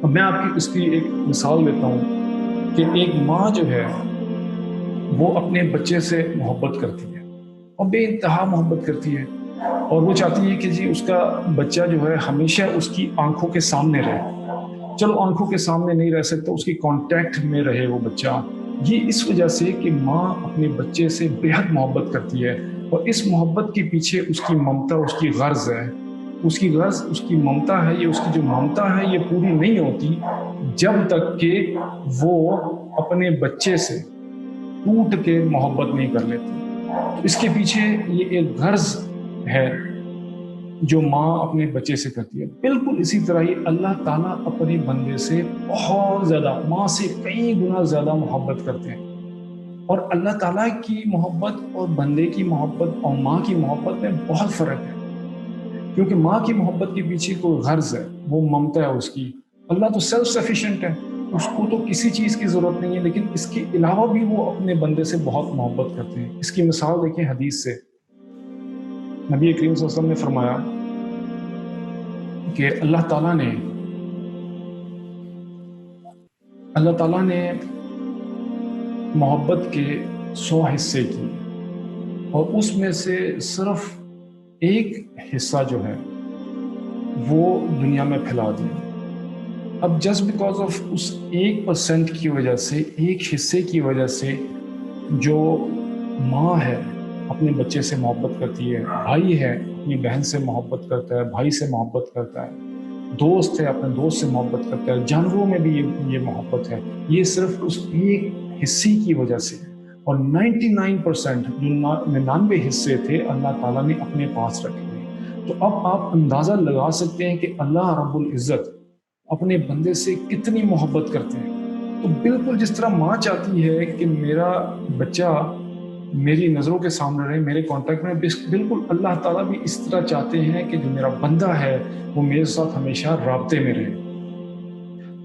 اب میں آپ کی اس کی ایک مثال دیتا ہوں کہ ایک ماں جو ہے وہ اپنے بچے سے محبت کرتی ہے اور بے انتہا محبت کرتی ہے، اور وہ چاہتی ہے کہ جی اس کا بچہ جو ہے ہمیشہ اس کی آنکھوں کے سامنے رہے۔ چلو آنکھوں کے سامنے نہیں رہ سکتا، اس کی کانٹیکٹ میں رہے وہ بچہ۔ یہ اس وجہ سے کہ ماں اپنے بچے سے بے حد محبت کرتی ہے، اور اس محبت کے پیچھے اس کی ممتا، اس کی غرض ہے۔ اس کی غرض، اس کی ممتا ہے، یہ اس کی جو ممتا ہے یہ پوری نہیں ہوتی جب تک کہ وہ اپنے بچے سے ٹوٹ کے محبت نہیں کر لیتی۔ تو اس کے پیچھے یہ ایک غرض ہے جو ماں اپنے بچے سے کرتی ہے۔ بالکل اسی طرح ہی اللہ تعالیٰ اپنے بندے سے بہت زیادہ، ماں سے کئی گنا زیادہ محبت کرتے ہیں۔ اور اللہ تعالیٰ کی محبت اور بندے کی محبت اور ماں کی محبت میں بہت فرق ہے، کیونکہ ماں کی محبت کے پیچھے کوئی غرض ہے، وہ ممتا ہے اس کی۔ اللہ تو سیلف سفیشینٹ ہے، اس کو تو کسی چیز کی ضرورت نہیں ہے، لیکن اس کے علاوہ بھی وہ اپنے بندے سے بہت محبت کرتے ہیں۔ اس کی مثال دیکھیں حدیث سے، نبی کریم صلی اللہ علیہ وسلم نے فرمایا کہ اللہ تعالیٰ نے محبت کے 100 حصے کی، اور اس میں سے صرف ایک حصہ جو ہے وہ دنیا میں پھیلا دیا۔ اب جسٹ بیکاز آف اس 1% کی وجہ سے، ایک حصے کی وجہ سے، جو ماں ہے اپنے بچے سے محبت کرتی ہے، بھائی ہے اپنی بہن سے محبت کرتا ہے، بھائی سے محبت کرتا ہے، دوست ہے اپنے دوست سے محبت کرتا ہے، جانوروں میں بھی یہ محبت ہے، یہ صرف اس ایک حصے کی وجہ سے۔ اور 99% جو 99 حصے تھے اللہ تعالیٰ نے اپنے پاس رکھے ہیں۔ تو اب آپ اندازہ لگا سکتے ہیں کہ اللہ رب العزت اپنے بندے سے کتنی محبت کرتے ہیں۔ تو بالکل جس طرح ماں چاہتی ہے کہ میرا بچہ میری نظروں کے سامنے رہے، میرے کانٹیکٹ میں، بالکل اللہ تعالیٰ بھی اس طرح چاہتے ہیں کہ جو میرا بندہ ہے وہ میرے ساتھ ہمیشہ رابطے میں رہے۔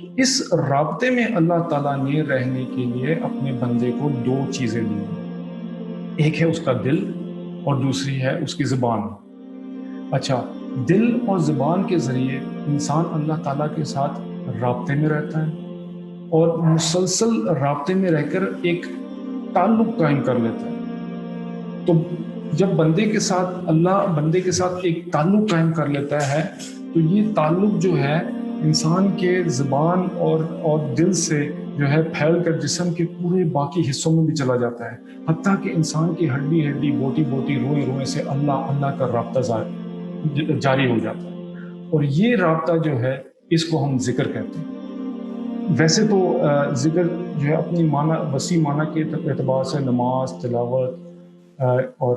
تو اس رابطے میں اللہ تعالیٰ نے رہنے کے لیے اپنے بندے کو 2 چیزیں دی ہیں، ایک ہے اس کا دل اور دوسری ہے اس کی زبان۔ اچھا، دل اور زبان کے ذریعے انسان اللہ تعالیٰ کے ساتھ رابطے میں رہتا ہے، اور مسلسل رابطے میں رہ کر ایک تعلق قائم کر لیتا ہے۔ تو جب بندے کے ساتھ اللہ بندے کے ساتھ ایک تعلق قائم کر لیتا ہے، تو یہ تعلق جو ہے انسان کے زبان اور دل سے جو ہے پھیل کر جسم کے پورے باقی حصوں میں بھی چلا جاتا ہے، حتیٰ کہ انسان کی ہڈی ہڈی، بوٹی بوٹی، روئیں روئیں سے اللہ اللہ کا رابطہ جاری ہو جاتا ہے۔ اور یہ رابطہ جو ہے اس کو ہم ذکر کہتے ہیں۔ ویسے تو ذکر جو ہے اپنی معنی، وسیع معنی کے اعتبار سے نماز، تلاوت اور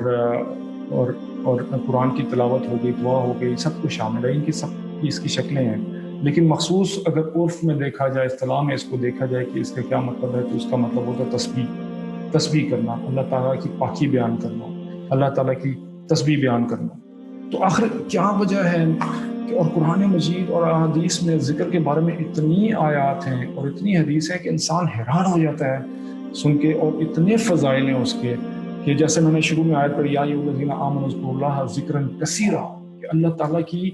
قرآن کی تلاوت ہو گئی، دعا ہو گئی، سب کچھ شامل ہے، ان کی سب کی اس کی شکلیں ہیں۔ لیکن مخصوص اگر عرف میں دیکھا جائے، اصطلاح میں اس کو دیکھا جائے کہ اس کا کیا مطلب ہے، تو اس کا مطلب ہوتا ہے تسبیح کرنا، اللہ تعالیٰ کی پاکی بیان کرنا، اللہ تعالیٰ کی تسبیح بیان کرنا۔ تو آخر کیا وجہ ہے کہ اور قرآن مجید اور احادیث میں ذکر کے بارے میں اتنی آیات ہیں اور اتنی حدیث ہیں کہ انسان حیران ہو جاتا ہے سن کے، اور اتنے فضائل ہیں اس کے کہ جیسے میں نے شروع میں آیت پڑھی، یا ایھا الذین آمنوا اذکروا اللہ ذکرا کثیرا، کہ اللہ تعالیٰ کی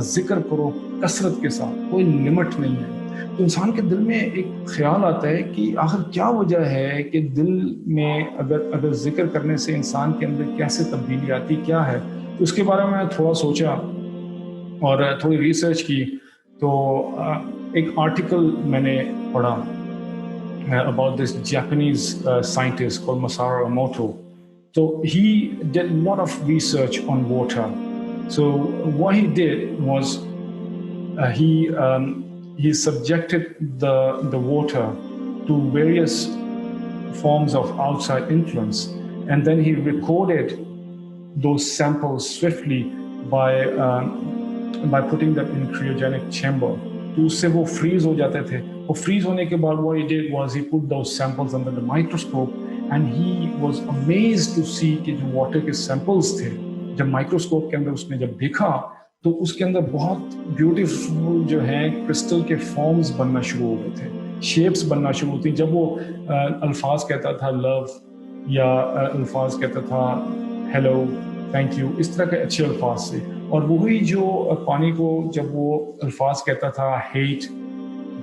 ذکر کرو کثرت کے ساتھ، کوئی لمٹ نہیں ہے۔ تو انسان کے دل میں ایک خیال آتا ہے کہ آخر کیا وجہ ہے کہ دل میں اگر ذکر کرنے سے انسان کے اندر کیسے تبدیلی آتی، کیا ہے؟ تو اس کے بارے میں تھوڑا سوچا اور تھوڑی ریسرچ کی، تو ایک آرٹیکل میں نے پڑھا about this Japanese scientist called Masaru Emoto. So he did a lot of research on water. So what he did was he subjected the water to various forms of outside influence, and then he recorded those samples swiftly by putting them in cryogenic chamber. تو اس سے وہ freeze ہو جاتے تھے، اور freeze ہونے کے بعد what he did was he put those samples under the microscope and he was amazed to see کہ جو واٹر کے سیمپلز تھے، جب مائکروسکوپ کے اندر اس نے جب دیکھا تو اس کے اندر بہت بیوٹیفل جو ہیں کرسٹل کے فارمز بننا شروع ہو گئے تھے، شیپس بننا شروع ہوتی۔ جب وہ الفاظ کہتا تھا لو، یا الفاظ کہتا تھا ہیلو، تھینک یو، اس طرح کے اچھے الفاظ سے، اور وہی جو پانی کو جب وہ الفاظ کہتا تھا ہیٹ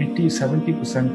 80-70%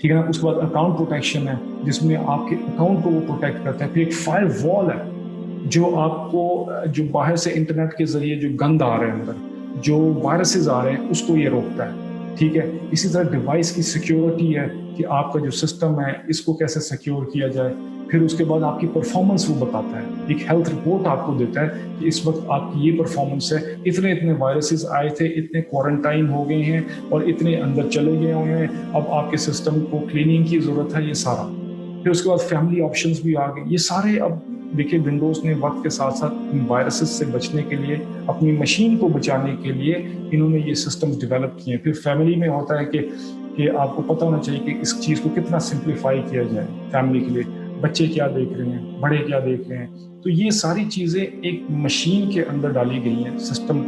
ٹھیک ہے نا. اس کے بعد اکاؤنٹ پروٹیکشن ہے جس میں آپ کے اکاؤنٹ کو وہ پروٹیکٹ کرتا ہے. پھر ایک فائر وال ہے جو آپ کو جو باہر سے انٹرنیٹ کے ذریعے جو گند آ رہے ہیں اندر جو وائرسز آ رہے ہیں اس کو یہ روکتا ہے. ٹھیک ہے. اسی طرح ڈیوائس کی سیکیورٹی ہے کہ آپ کا جو سسٹم ہے اس کو کیسے سیکیور کیا جائے. پھر اس کے بعد آپ کی پرفارمنس وہ بتاتا ہے, ایک ہیلتھ رپورٹ آپ کو دیتا ہے کہ اس وقت آپ کی یہ پرفارمنس ہے, اتنے وائرسز آئے تھے, اتنے کوارنٹائن ہو گئے ہیں اور اتنے اندر چلے گئے ہوئے ہیں, اب آپ کے سسٹم کو کلیننگ کی ضرورت ہے, یہ سارا. پھر اس کے بعد فیملی آپشنز بھی آ گئے. یہ سارے اب دیکھیے ونڈوز نے وقت کے ساتھ ساتھ وائرسز سے بچنے کے لیے, اپنی مشین کو بچانے کے لیے انہوں نے یہ سسٹم ڈیولپ کیے. پھر فیملی میں ہوتا ہے کہ آپ کو پتہ ہونا چاہیے کہ اس چیز کو کتنا سمپلیفائی کیا جائے فیملی کے لیے. بچے کیا دیکھ رہے ہیں, بڑے کیا دیکھ رہے ہیں, تو یہ ساری چیزیں ایک مشین کے اندر ڈالی گئی ہیں سسٹم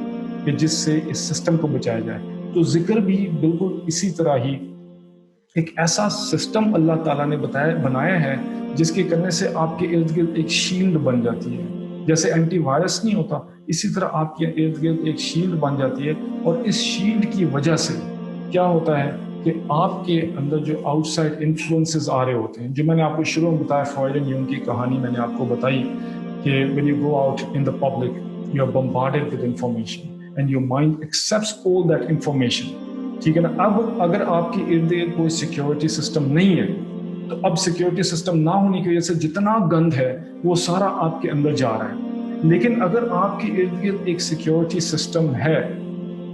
کہ جس سے اس سسٹم کو بچایا جائے. تو ذکر بھی بالکل اسی طرح ہی ایک ایسا سسٹم اللہ تعالیٰ نے بنایا ہے جس کے کرنے سے آپ کے ارد گرد ایک شیلڈ بن جاتی ہے. جیسے اینٹی وائرس نہیں ہوتا, اسی طرح آپ کے ارد گرد ایک شیلڈ بن جاتی ہے. اور اس شیلڈ کی وجہ سے کیا ہوتا ہے کہ آپ کے اندر جو آؤٹ سائڈ انفلوئنسز آ رہے ہوتے ہیں, جو میں نے آپ کو شروع میں بتایا, فرائڈ اینڈ یونگ کی کہانی میں نے آپ کو بتائی کہ when you go out in the public you are bombarded with information and your mind accepts all that information. ٹھیک ہے نا. اب اگر آپ کے ارد گرد کوئی سیکیورٹی سسٹم نہیں ہے تو اب سیکیورٹی سسٹم نہ ہونے کی وجہ سے جتنا گند ہے وہ سارا آپ کے اندر جا رہا ہے. لیکن اگر آپ کے ارد گرد ایک سیکیورٹی سسٹم ہے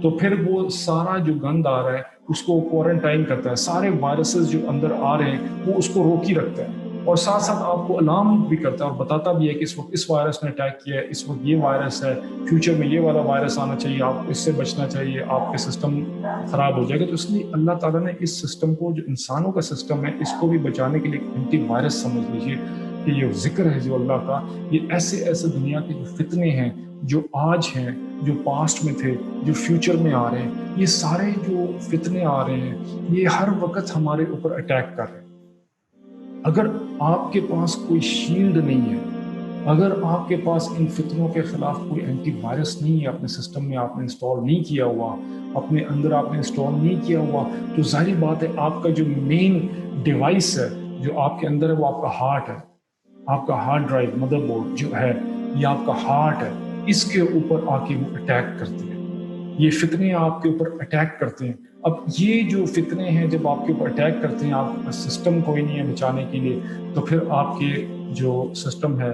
تو پھر وہ سارا جو گند آ رہا ہے اس کو کوارنٹائن کرتا ہے, سارے وائرسز جو اندر آ رہے ہیں وہ اس کو روکی رکھتا ہے, اور ساتھ ساتھ آپ کو الارم بھی کرتا ہے اور بتاتا بھی ہے کہ اس وقت اس وائرس نے اٹیک کیا ہے, اس وقت یہ وائرس ہے, فیوچر میں یہ والا وائرس آنا چاہیے, آپ اس سے بچنا چاہیے, آپ کے سسٹم خراب ہو جائے گا. تو اس لیے اللہ تعالیٰ نے اس سسٹم کو, جو انسانوں کا سسٹم ہے, اس کو بھی بچانے کے لیے اینٹی وائرس سمجھ لیجیے کہ یہ ذکر ہے جو اللہ کا, یہ ایسے دنیا کے جو فتنے ہیں جو آج ہیں, جو پاسٹ میں تھے, جو فیوچر میں آ رہے ہیں, یہ سارے جو فتنے آ رہے ہیں یہ ہر وقت ہمارے اوپر اٹیک کر رہے ہیں. اگر آپ کے پاس کوئی شیلڈ نہیں ہے, اگر آپ کے پاس ان فتنوں کے خلاف کوئی اینٹی وائرس نہیں ہے, اپنے سسٹم میں آپ نے انسٹال نہیں کیا ہوا, اپنے اندر آپ نے انسٹال نہیں کیا ہوا, تو ظاہری بات ہے آپ کا جو مین ڈیوائس ہے جو آپ کے اندر ہے وہ آپ کا ہارٹ ہے. آپ کا ہارڈ ڈرائیو, مدر بورڈ جو ہے, یہ آپ کا ہارٹ ہے, اس کے اوپر آ کے وہ اٹیک کرتی ہے. یہ فتنے آپ کے اوپر اٹیک کرتے ہیں. اب یہ جو فتنے ہیں جب آپ کے اوپر اٹیک کرتے ہیں, آپ کا سسٹم کوئی نہیں ہے بچانے کے لیے, تو پھر آپ کے جو سسٹم ہے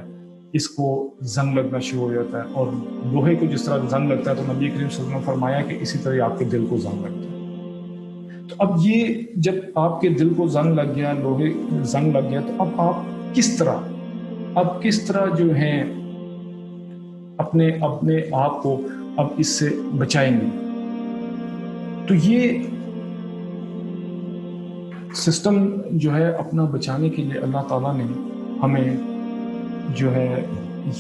اس کو زنگ لگنا شروع ہو جاتا ہے. اور لوہے کو جس طرح زنگ لگتا ہے تو نبی کریم صلی اللہ علیہ وسلم نے فرمایا کہ اسی طرح آپ کے دل کو زنگ لگتا ہے. تو اب یہ جب آپ کے دل کو زنگ لگ گیا, لوہے زنگ لگ گیا, تو اب آپ کس طرح جو ہیں اپنے آپ کو اب اس سے بچائیں گے. تو یہ سسٹم جو ہے اپنا بچانے کے لیے اللہ تعالیٰ نے ہمیں جو ہے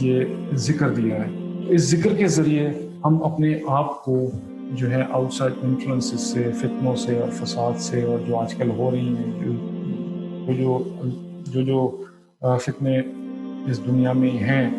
یہ ذکر دیا ہے. تو اس ذکر کے ذریعے ہم اپنے آپ کو جو ہے آؤٹ سائڈ انفلوئنسز سے, فتنوں سے اور فساد سے, اور جو آج کل ہو رہی ہیں جو فتنے اس دنیا میں ہیں,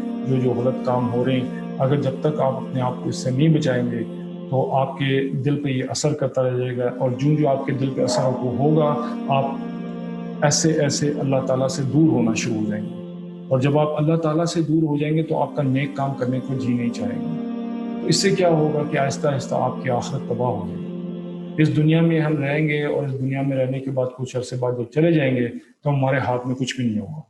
جو غلط کام ہو رہے ہیں, اگر جب تک آپ اپنے آپ کو اس سے نہیں بچائیں گے تو آپ کے دل پہ یہ اثر کرتا رہ جائے گا. اور جو آپ کے دل پہ اثر ہوگا, آپ ایسے اللہ تعالیٰ سے دور ہونا شروع ہو جائیں گے. اور جب آپ اللہ تعالیٰ سے دور ہو جائیں گے تو آپ کا نیک کام کرنے کو جی نہیں چاہیں گے. تو اس سے کیا ہوگا کہ آہستہ آہستہ آپ کی آخرت تباہ ہو جائے گی. اس دنیا میں ہم رہیں گے, اور اس دنیا میں رہنے کے بعد کچھ عرصے بعد جب چلے جائیں گے تو ہمارے ہاتھ میں کچھ بھی نہیں ہوگا.